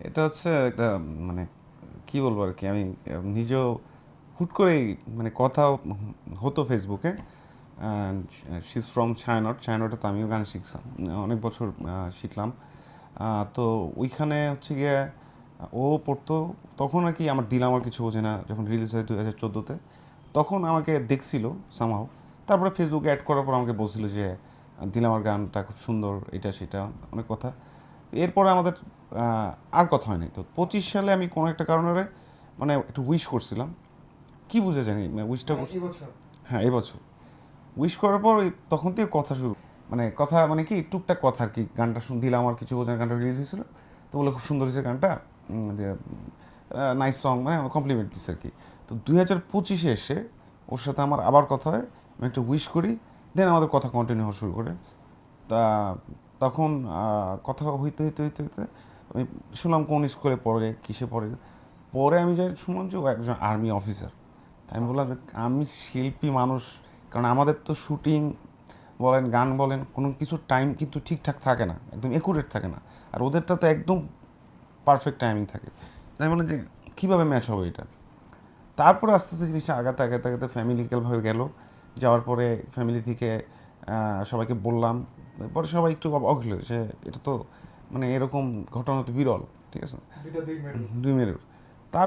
এটা হচ্ছে একটা মানে কি বলবো আর কি, আমি নিজেও হুট করেই মানে কথা হতো ফেসবুকে। And she is from Chhayanaut. ছায়ানটে তো আমিও গান শিখছিলাম, অনেক বছর শিখলাম। তো ওইখানে হচ্ছে গিয়ে ও পড়তো তখন আর কি। আমার দিল আমার কিছু বোঝে না যখন রিলিজ হয় 2014-তে, তখন আমাকে দেখছিল সামহাও। তারপরে ফেসবুকে অ্যাড করার পর আমাকে বলছিল যে দিল আমার গানটা খুব সুন্দর, এটা সেটা অনেক কথা। এরপরে আমাদের আর কথা হয়নি। তো 25 সালে আমি কোনো একটা কারণে মানে একটু উইশ করছিলাম, কি বুঝে জানি উইশটা করছি। হ্যাঁ, এই বছর উইশ করার পর তখন থেকে কথা শুরু, মানে কথা মানে কি টুকটাক কথা আর কি। গানটা দিলাম আমার কিছু বোঝার, গানটা রিলিজ হয়েছিল, তো বলে খুব সুন্দর হয়েছে গানটা, নাইস সং, মানে কমপ্লিমেন্ট দিচ্ছে আর কি। তো 2025-এ এসে ওর সাথে আমার আবার কথা হয়, আমি একটা উইশ করি, দেন আমাদের কথা কন্টিনিউ হওয়া শুরু করে। তা তখন কথা হইতে হইতে হইতে হইতে আমি শুনলাম কোন স্কুলে পড়ে, কিসে পড়ে। পরে আমি যাই শুনলাম যে ও একজন আর্মি অফিসার। তাই আমি বললাম আমি শিল্পী মানুষ, কারণ আমাদের তো শুটিং বলেন, গান বলেন, কোনো কিছু টাইম কিন্তু ঠিকঠাক থাকে না, একদম একুরেট থাকে না। আর ওদেরটা তো একদম পারফেক্ট টাইমিং থাকে। তাই আমি বললাম যে কীভাবে ম্যাচ হবে এটা। তারপরে আস্তে আস্তে জিনিসটা আগাতে আগাতে আগাতে ফ্যামিলিক্যালভাবে গেল। যাওয়ার পরে ফ্যামিলি থেকে সবাইকে বললাম। পরে সবাই একটু অবাক হলো যে এটা তো মানে এরকম ঘটনা তো বিরল, ঠিক আছে, দুই মেরুর।